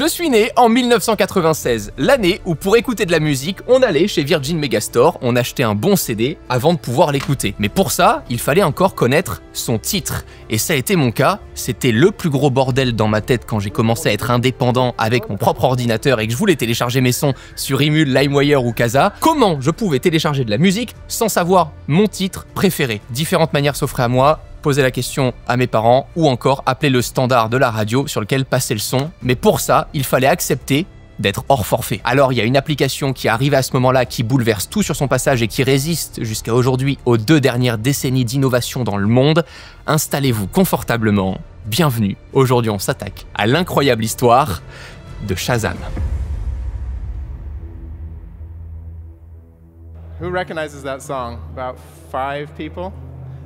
Je suis né en 1996, l'année où pour écouter de la musique, on allait chez Virgin Megastore, on achetait un bon CD avant de pouvoir l'écouter. Mais pour ça, il fallait encore connaître son titre. Et ça a été mon cas, c'était le plus gros bordel dans ma tête quand j'ai commencé à être indépendant avec mon propre ordinateur et que je voulais télécharger mes sons sur Emule, LimeWire ou Kazaa. Comment je pouvais télécharger de la musique sans savoir mon titre préféré? Différentes manières s'offraient à moi. Poser la question à mes parents ou encore appeler le standard de la radio sur lequel passait le son. Mais pour ça, il fallait accepter d'être hors forfait. Alors il y a une application qui arrive à ce moment-là qui bouleverse tout sur son passage et qui résiste jusqu'à aujourd'hui aux 2 dernières décennies d'innovation dans le monde. Installez-vous confortablement. Bienvenue. Aujourd'hui, on s'attaque à l'incroyable histoire de Shazam. Who recognizes that song? About 5 people?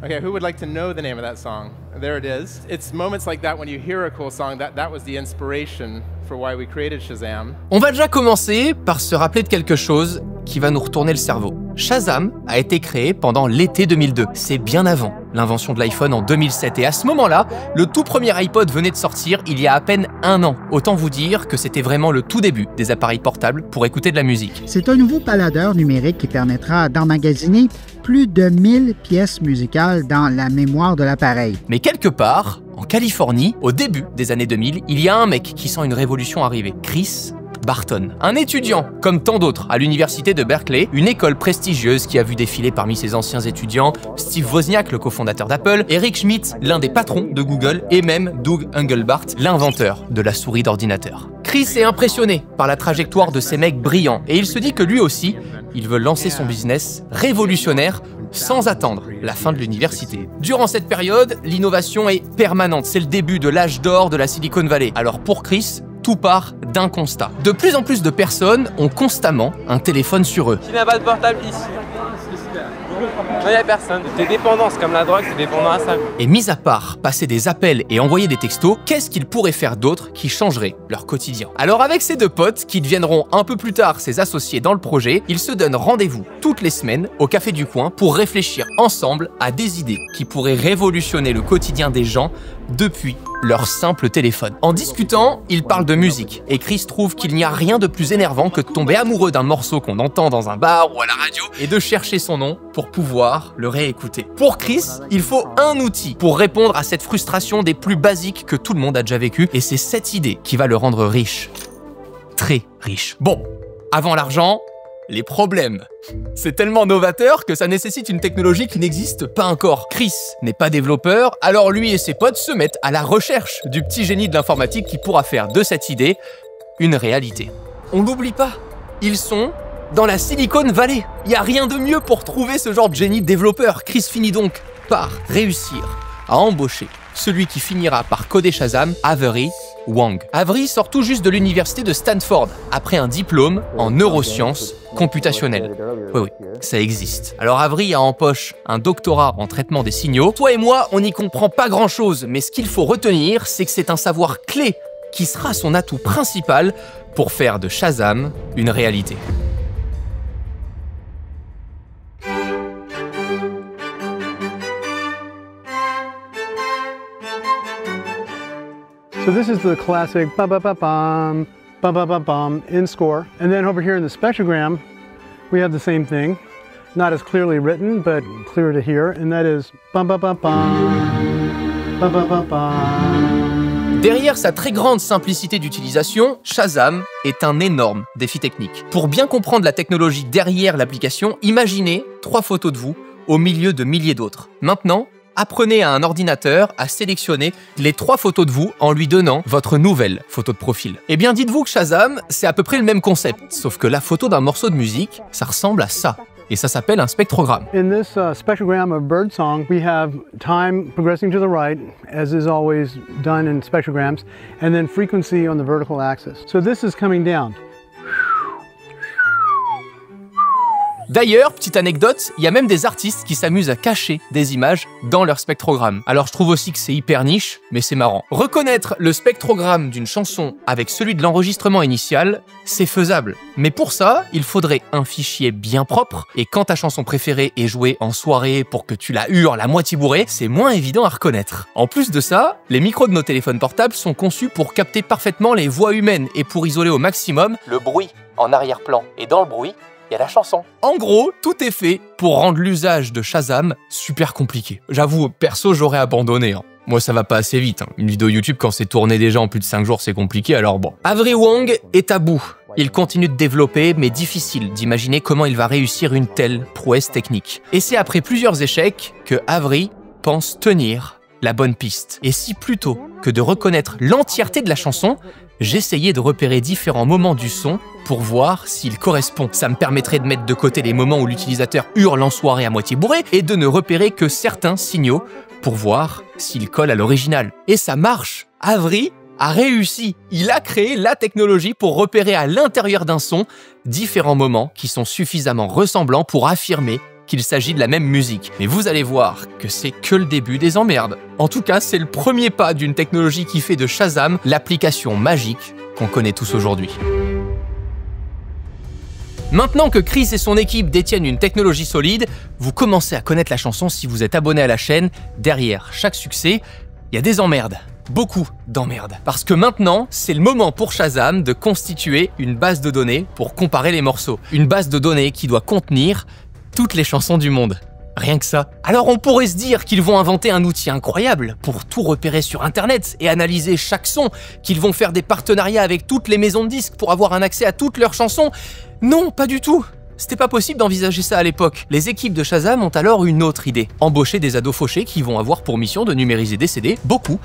Okay, who would like to know the name of that song? There it is. It's moments like that when you hear a cool song, that was the inspiration for why we created Shazam. On va déjà commencer par se rappeler de quelque chose qui va nous retourner le cerveau. Shazam a été créé pendant l'été 2002. C'est bien avant l'invention de l'iPhone en 2007. Et à ce moment-là, le tout premier iPod venait de sortir il y a à peine 1 an. Autant vous dire que c'était vraiment le tout début des appareils portables pour écouter de la musique. C'est un nouveau baladeur numérique qui permettra d'emmagasiner plus de 1000 pièces musicales dans la mémoire de l'appareil. Mais quelque part, en Californie, au début des années 2000, il y a un mec qui sent une révolution arriver. Chris Barton. Un étudiant, comme tant d'autres, à l'université de Berkeley, une école prestigieuse qui a vu défiler parmi ses anciens étudiants Steve Wozniak, le cofondateur d'Apple, Eric Schmidt, l'un des patrons de Google, et même Doug Engelbart, l'inventeur de la souris d'ordinateur. Chris est impressionné par la trajectoire de ces mecs brillants et il se dit que lui aussi, il veut lancer son business révolutionnaire sans attendre la fin de l'université. Durant cette période, l'innovation est permanente. C'est le début de l'âge d'or de la Silicon Valley. Alors pour Chris, tout part d'un constat. De plus en plus de personnes ont constamment un téléphone sur eux. Qui n'a pas de portable ici? Non, il n'y a personne. T'es dépendant, c'est comme la drogue, t'es dépendant à ça. Et mis à part passer des appels et envoyer des textos, qu'est-ce qu'ils pourraient faire d'autre qui changerait leur quotidien? Alors avec ces 2 potes, qui deviendront un peu plus tard ses associés dans le projet, ils se donnent rendez-vous toutes les semaines au Café du Coin pour réfléchir ensemble à des idées qui pourraient révolutionner le quotidien des gens depuis leur simple téléphone. En discutant, ils parlent de musique et Chris trouve qu'il n'y a rien de plus énervant que de tomber amoureux d'un morceau qu'on entend dans un bar ou à la radio et de chercher son nom pour pouvoir le réécouter. Pour Chris, il faut un outil pour répondre à cette frustration des plus basiques que tout le monde a déjà vécu et c'est cette idée qui va le rendre riche. Très riche. Bon, avant l'argent, les problèmes. C'est tellement novateur que ça nécessite une technologie qui n'existe pas encore. Chris n'est pas développeur, alors lui et ses potes se mettent à la recherche du petit génie de l'informatique qui pourra faire de cette idée une réalité. On l'oublie pas, ils sont dans la Silicon Valley. Il n'y a rien de mieux pour trouver ce genre de génie développeur. Chris finit donc par réussir à embaucher celui qui finira par coder Shazam, Avery Wang. Avery sort tout juste de l'université de Stanford, après un diplôme en neurosciences computationnelles. Oui, ça existe. Alors Avery a en poche un doctorat en traitement des signaux. Toi et moi, on n'y comprend pas grand-chose, mais ce qu'il faut retenir, c'est que c'est un savoir clé qui sera son atout principal pour faire de Shazam une réalité. So this is the classic ba-ba-ba-bum, ba-ba-ba-bum in score. And then over here in the spectrogram, we have the same thing. Not as clearly written, but clear to hear. And that is ba-ba-ba-bum, ba-ba-ba-bum. Derrière sa très grande simplicité d'utilisation, Shazam est un énorme défi technique. Pour bien comprendre la technologie derrière l'application, imaginez 3 photos de vous au milieu de milliers d'autres. Maintenant, apprenez à un ordinateur à sélectionner les 3 photos de vous en lui donnant votre nouvelle photo de profil. Eh bien, dites-vous que Shazam, c'est à peu près le même concept, sauf que la photo d'un morceau de musique, ça ressemble à ça. Et ça s'appelle un spectrogramme. In this spectrogram of birdsong, we have time progressing to the right, as is always done in spectrograms, and then frequency on the vertical axis. So this is coming down. D'ailleurs, petite anecdote, il y a même des artistes qui s'amusent à cacher des images dans leur spectrogramme. Alors je trouve aussi que c'est hyper niche, mais c'est marrant. Reconnaître le spectrogramme d'une chanson avec celui de l'enregistrement initial, c'est faisable. Mais pour ça, il faudrait un fichier bien propre, et quand ta chanson préférée est jouée en soirée pour que tu la hurles à moitié bourrée, c'est moins évident à reconnaître. En plus de ça, les micros de nos téléphones portables sont conçus pour capter parfaitement les voix humaines et pour isoler au maximum le bruit en arrière-plan. Et dans le bruit, il y a la chanson. En gros, tout est fait pour rendre l'usage de Shazam super compliqué. J'avoue, perso, j'aurais abandonné. Moi, ça va pas assez vite. Une vidéo YouTube, quand c'est tourné déjà en plus de 5 jours, c'est compliqué, alors bon. Avery Wang est à bout. Il continue de développer, mais difficile d'imaginer comment il va réussir une telle prouesse technique. Et c'est après plusieurs échecs que Avery pense tenir la bonne piste. Et si plutôt que de reconnaître l'entièreté de la chanson, j'essayais de repérer différents moments du son pour voir s'il correspond. Ça me permettrait de mettre de côté les moments où l'utilisateur hurle en soirée à moitié bourré et de ne repérer que certains signaux pour voir s'il colle à l'original. Et ça marche. Avery a réussi. Il a créé la technologie pour repérer à l'intérieur d'un son différents moments qui sont suffisamment ressemblants pour affirmer qu'il s'agit de la même musique. Mais vous allez voir que c'est que le début des emmerdes. En tout cas, c'est le premier pas d'une technologie qui fait de Shazam l'application magique qu'on connaît tous aujourd'hui. Maintenant que Chris et son équipe détiennent une technologie solide, vous commencez à connaître la chanson si vous êtes abonné à la chaîne. Derrière chaque succès, il y a des emmerdes. Beaucoup d'emmerdes. Parce que maintenant, c'est le moment pour Shazam de constituer une base de données pour comparer les morceaux. Une base de données qui doit contenir toutes les chansons du monde. Rien que ça. Alors on pourrait se dire qu'ils vont inventer un outil incroyable pour tout repérer sur Internet et analyser chaque son, qu'ils vont faire des partenariats avec toutes les maisons de disques pour avoir un accès à toutes leurs chansons. Non, pas du tout. C'était pas possible d'envisager ça à l'époque. Les équipes de Shazam ont alors une autre idée. Embaucher des ados fauchés qui vont avoir pour mission de numériser des CD. Beaucoup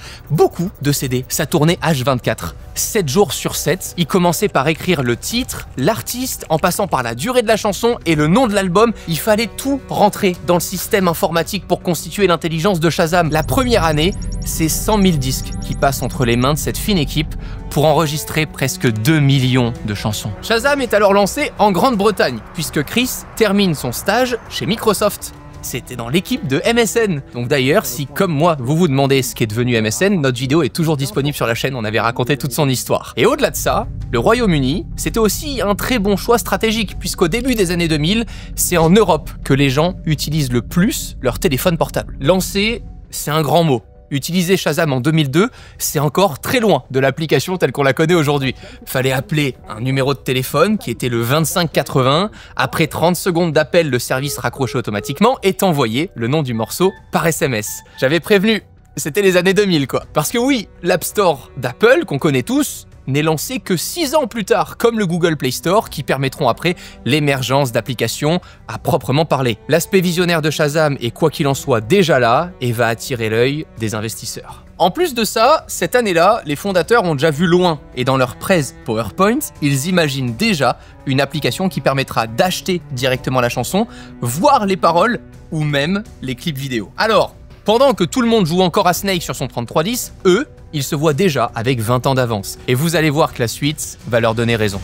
de CD. Ça tournait H24. 7 jours sur 7. Ils commençaient par écrire le titre, l'artiste, en passant par la durée de la chanson et le nom de l'album. Il fallait tout rentrer dans le système informatique pour constituer l'intelligence de Shazam. La première année, c'est 100 000 disques qui passent entre les mains de cette fine équipe pour enregistrer presque 2 millions de chansons. Shazam est alors lancé en Grande-Bretagne, puisque Chris termine son stage chez Microsoft. C'était dans l'équipe de MSN. Donc d'ailleurs, si comme moi, vous vous demandez ce qu'est devenu MSN, notre vidéo est toujours disponible sur la chaîne, on avait raconté toute son histoire. Et au-delà de ça, le Royaume-Uni, c'était aussi un très bon choix stratégique, puisqu'au début des années 2000, c'est en Europe que les gens utilisent le plus leur téléphone portable. Lancer, c'est un grand mot. Utiliser Shazam en 2002, c'est encore très loin de l'application telle qu'on la connaît aujourd'hui. Fallait appeler un numéro de téléphone qui était le 2580. Après 30 secondes d'appel, le service raccrochait automatiquement et t'envoyait le nom du morceau par SMS. J'avais prévenu, c'était les années 2000 quoi. Parce que oui, l'App Store d'Apple, qu'on connaît tous, n'est lancé que 6 ans plus tard, comme le Google Play Store, qui permettront après l'émergence d'applications à proprement parler. L'aspect visionnaire de Shazam est quoi qu'il en soit déjà là et va attirer l'œil des investisseurs. En plus de ça, cette année-là, les fondateurs ont déjà vu loin et dans leur presse PowerPoint, ils imaginent déjà une application qui permettra d'acheter directement la chanson, voir les paroles ou même les clips vidéo. Alors, pendant que tout le monde joue encore à Snake sur son 3310, eux, ils se voient déjà avec 20 ans d'avance. Et vous allez voir que la suite va leur donner raison.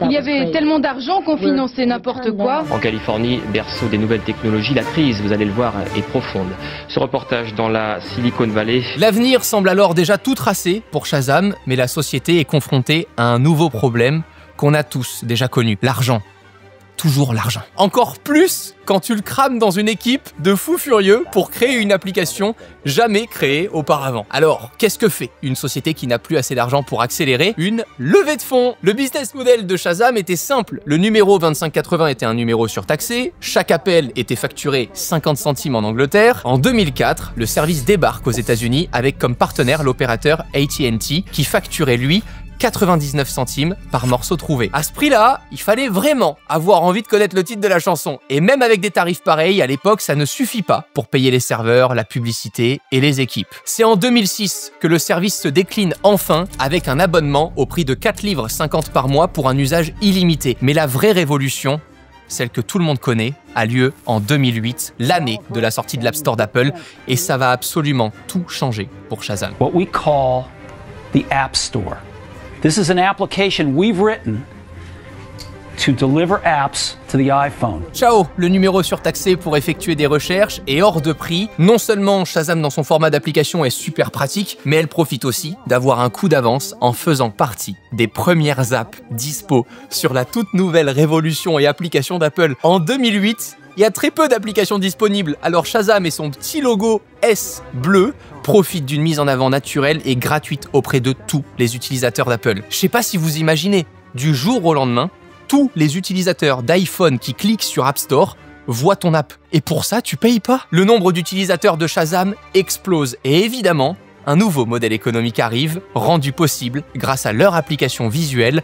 Il y avait tellement d'argent qu'on finançait n'importe quoi. En Californie, berceau des nouvelles technologies, la crise, vous allez le voir, est profonde. Ce reportage dans la Silicon Valley. L'avenir semble alors déjà tout tracé pour Shazam, mais la société est confrontée à un nouveau problème qu'on a tous déjà connu, l'argent. Toujours l'argent. Encore plus quand tu le crames dans une équipe de fous furieux pour créer une application jamais créée auparavant. Alors, qu'est-ce que fait une société qui n'a plus assez d'argent pour accélérer? Une levée de fonds. Le business model de Shazam était simple. Le numéro 2580 était un numéro surtaxé, chaque appel était facturé 50 centimes en Angleterre. En 2004, le service débarque aux États-Unis avec comme partenaire l'opérateur AT&T qui facturait lui 99 centimes par morceau trouvé. À ce prix-là, il fallait vraiment avoir envie de connaître le titre de la chanson. Et même avec des tarifs pareils, à l'époque, ça ne suffit pas pour payer les serveurs, la publicité et les équipes. C'est en 2006 que le service se décline enfin avec un abonnement au prix de 4,50 livres par mois pour un usage illimité. Mais la vraie révolution, celle que tout le monde connaît, a lieu en 2008, l'année de la sortie de l'App Store d'Apple, et ça va absolument tout changer pour Shazam. What we call the App Store. This is an application we've written to deliver apps to the iPhone. Ciao, le numéro surtaxé pour effectuer des recherches est hors de prix. Non seulement Shazam dans son format d'application est super pratique, mais elle profite aussi d'avoir un coup d'avance en faisant partie des premières apps dispo sur la toute nouvelle révolution et application d'Apple. En 2008, il y a très peu d'applications disponibles, alors Shazam et son petit logo S bleu profitent d'une mise en avant naturelle et gratuite auprès de tous les utilisateurs d'Apple. Je sais pas si vous imaginez, du jour au lendemain, tous les utilisateurs d'iPhone qui cliquent sur App Store voient ton app. Et pour ça, tu payes pas. Le nombre d'utilisateurs de Shazam explose. Et évidemment, un nouveau modèle économique arrive, rendu possible grâce à leur application visuelle,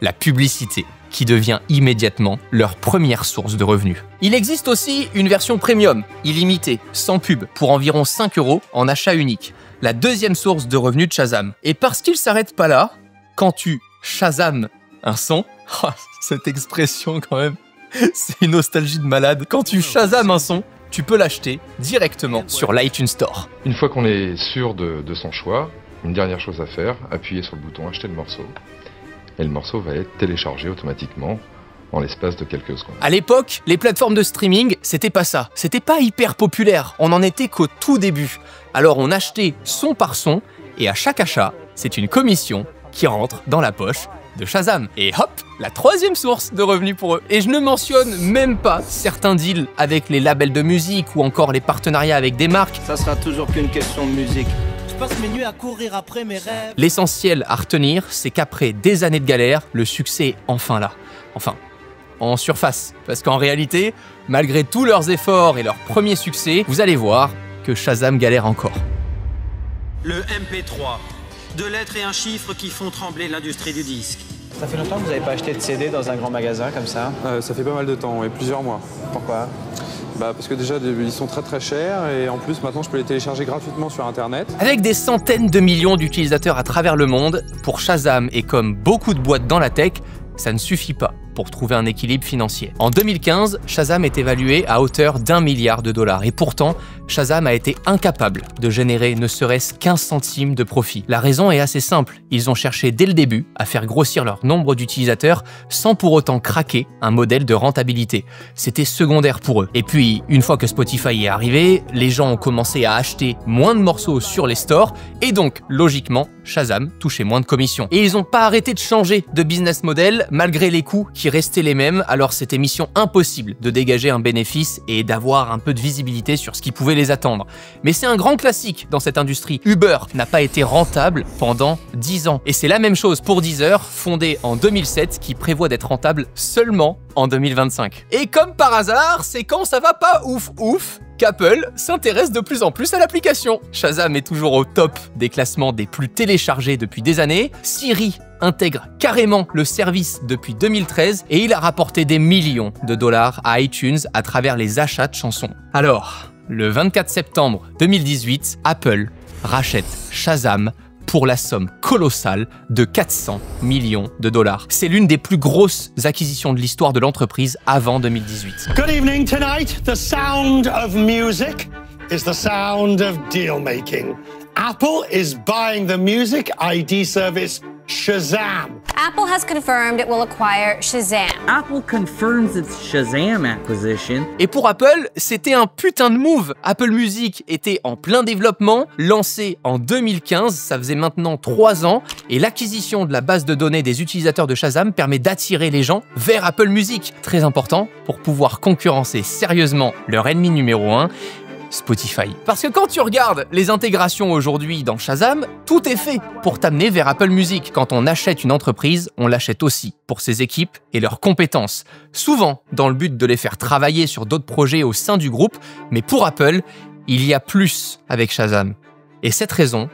la publicité, qui devient immédiatement leur première source de revenus. Il existe aussi une version premium, illimitée, sans pub, pour environ 5 € en achat unique. La deuxième source de revenus de Shazam. Et parce qu'il s'arrête pas là, quand tu Shazam un son, oh, cette expression quand même, c'est une nostalgie de malade. Quand tu Shazam un son, tu peux l'acheter directement sur l'iTunes Store. Une fois qu'on est sûr de son choix, une dernière chose à faire, appuyer sur le bouton acheter le morceau. Et le morceau va être téléchargé automatiquement en l'espace de quelques secondes. À l'époque, les plateformes de streaming, c'était pas ça. C'était pas hyper populaire. On en était qu'au tout début. Alors on achetait son par son, et à chaque achat, c'est une commission qui rentre dans la poche de Shazam. Et hop, la troisième source de revenus pour eux. Et je ne mentionne même pas certains deals avec les labels de musique ou encore les partenariats avec des marques. Ça sera toujours qu'une question de musique. Je passe mes nuits à courir après mes rêves. L'essentiel à retenir, c'est qu'après des années de galère, le succès est enfin là. Enfin, en surface. Parce qu'en réalité, malgré tous leurs efforts et leur premier succès, vous allez voir que Shazam galère encore. Le MP3. 2 lettres et un chiffre qui font trembler l'industrie du disque. Ça fait longtemps que vous n'avez pas acheté de CD dans un grand magasin comme ça? Ça fait pas mal de temps, et plusieurs mois. Pourquoi? Parce que déjà, ils sont très chers, et en plus, maintenant, je peux les télécharger gratuitement sur Internet. Avec des centaines de millions d'utilisateurs à travers le monde, pour Shazam et comme beaucoup de boîtes dans la tech, ça ne suffit pas pour trouver un équilibre financier. En 2015, Shazam est évalué à hauteur d'1 milliard de dollars. Et pourtant, Shazam a été incapable de générer ne serait-ce qu'1 centime de profit. La raison est assez simple. Ils ont cherché dès le début à faire grossir leur nombre d'utilisateurs sans pour autant craquer un modèle de rentabilité. C'était secondaire pour eux. Et puis, une fois que Spotify est arrivé, les gens ont commencé à acheter moins de morceaux sur les stores et donc, logiquement, Shazam touchait moins de commissions. Et ils n'ont pas arrêté de changer de business model malgré les coûts qui restaient les mêmes, alors c'était mission impossible de dégager un bénéfice et d'avoir un peu de visibilité sur ce qui pouvait les attendre. Mais c'est un grand classique dans cette industrie. Uber n'a pas été rentable pendant 10 ans. Et c'est la même chose pour Deezer, fondé en 2007, qui prévoit d'être rentable seulement en 2025. Et comme par hasard, c'est quand ça va pas ouf qu'Apple s'intéresse de plus en plus à l'application. Shazam est toujours au top des classements des plus téléchargés depuis des années. Siri intègre carrément le service depuis 2013 et il a rapporté des millions de dollars à iTunes à travers les achats de chansons. Alors, le 24 septembre 2018, Apple rachète Shazam pour la somme colossale de 400 millions de dollars. C'est l'une des plus grosses acquisitions de l'histoire de l'entreprise avant 2018. Good evening tonight. The sound of music is the sound of deal making. Apple is buying the music ID service Shazam. Apple has confirmed it will acquire Shazam. Apple confirms its Shazam acquisition. Et pour Apple, c'était un putain de move. Apple Music était en plein développement, lancé en 2015, ça faisait maintenant 3 ans, et l'acquisition de la base de données des utilisateurs de Shazam permet d'attirer les gens vers Apple Music. Très important pour pouvoir concurrencer sérieusement leur ennemi numéro 1, Spotify. Parce que quand tu regardes les intégrations aujourd'hui dans Shazam, tout est fait pour t'amener vers Apple Music. Quand on achète une entreprise, on l'achète aussi pour ses équipes et leurs compétences. Souvent dans le but de les faire travailler sur d'autres projets au sein du groupe, mais pour Apple, il y a plus avec Shazam. Et cette raison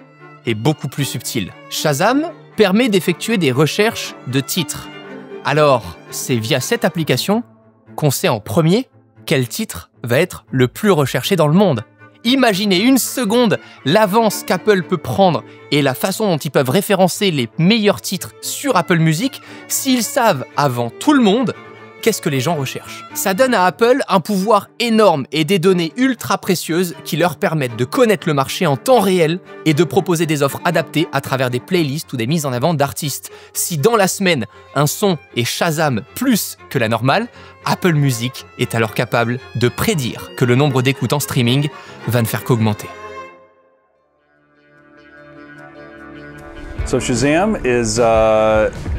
est beaucoup plus subtile. Shazam permet d'effectuer des recherches de titres. Alors, c'est via cette application qu'on sait en premier quel titre va être le plus recherché dans le monde. Imaginez une seconde l'avance qu'Apple peut prendre et la façon dont ils peuvent référencer les meilleurs titres sur Apple Music s'ils savent avant tout le monde qu'est-ce que les gens recherchent? Ça donne à Apple un pouvoir énorme et des données ultra précieuses qui leur permettent de connaître le marché en temps réel et de proposer des offres adaptées à travers des playlists ou des mises en avant d'artistes. Si dans la semaine, un son est Shazam plus que la normale, Apple Music est alors capable de prédire que le nombre d'écoutes en streaming va ne faire qu'augmenter. So Shazam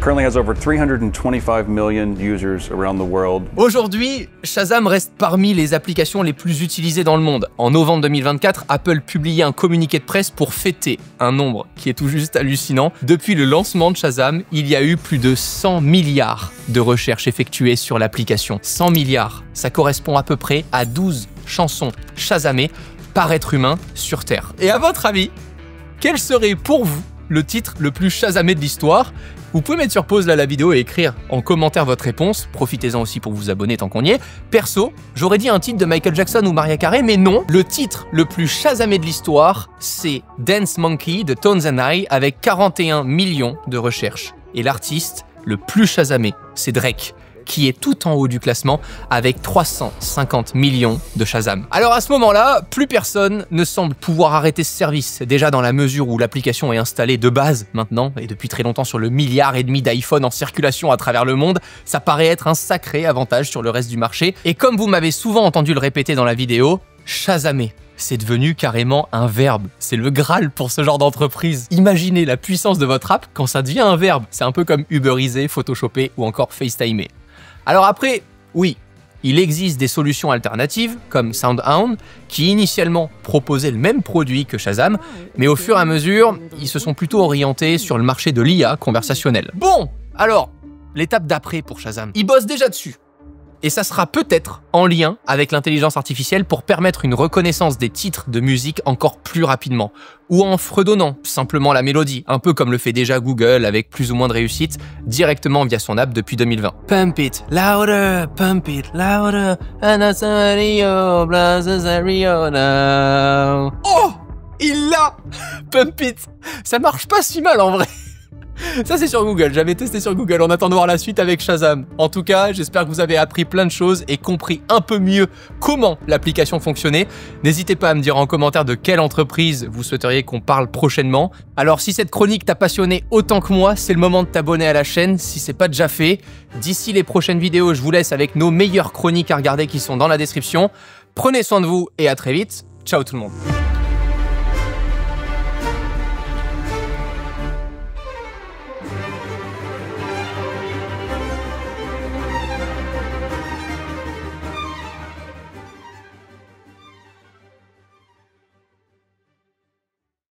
currently has over 325 million users around the world. Aujourd'hui, Shazam reste parmi les applications les plus utilisées dans le monde. En novembre 2024, Apple publiait un communiqué de presse pour fêter un nombre qui est tout juste hallucinant. Depuis le lancement de Shazam, il y a eu plus de 100 milliards de recherches effectuées sur l'application. 100 milliards, ça correspond à peu près à 12 chansons shazamées par être humain sur Terre. Et à votre avis, quel serait pour vous le titre le plus shazamé de l'histoire? Vous pouvez mettre sur pause là la vidéo et écrire en commentaire votre réponse. Profitez-en aussi pour vous abonner tant qu'on y est. Perso, j'aurais dit un titre de Michael Jackson ou Mariah Carey, mais non. Le titre le plus shazamé de l'histoire, c'est Dance Monkey de Tones and I avec 41 millions de recherches. Et l'artiste le plus shazamé, c'est Drake, qui est tout en haut du classement avec 350 millions de Shazam. Alors à ce moment-là, plus personne ne semble pouvoir arrêter ce service, déjà dans la mesure où l'application est installée de base maintenant, et depuis très longtemps sur le 1,5 milliard d'iPhone en circulation à travers le monde, ça paraît être un sacré avantage sur le reste du marché. Et comme vous m'avez souvent entendu le répéter dans la vidéo, Shazamer, c'est devenu carrément un verbe. C'est le Graal pour ce genre d'entreprise. Imaginez la puissance de votre app quand ça devient un verbe. C'est un peu comme Uberiser, Photoshopper ou encore FaceTimer. Alors après, oui, il existe des solutions alternatives comme SoundHound qui initialement proposaient le même produit que Shazam, mais au fur et à mesure, ils se sont plutôt orientés sur le marché de l'IA conversationnelle. Bon, alors, l'étape d'après pour Shazam, ils bossent déjà dessus. Et ça sera peut-être en lien avec l'intelligence artificielle pour permettre une reconnaissance des titres de musique encore plus rapidement, ou en fredonnant simplement la mélodie, un peu comme le fait déjà Google avec plus ou moins de réussite, directement via son app depuis 2020. Pump it louder, and a Rio, now. Oh, il l'a. Pump it. Ça marche pas si mal en vrai. Ça c'est sur Google, j'avais testé sur Google, on attend de voir la suite avec Shazam. En tout cas, j'espère que vous avez appris plein de choses et compris un peu mieux comment l'application fonctionnait. N'hésitez pas à me dire en commentaire de quelle entreprise vous souhaiteriez qu'on parle prochainement. Alors si cette chronique t'a passionné autant que moi, c'est le moment de t'abonner à la chaîne si c'est pas déjà fait. D'ici les prochaines vidéos, je vous laisse avec nos meilleures chroniques à regarder qui sont dans la description. Prenez soin de vous et à très vite. Ciao tout le monde.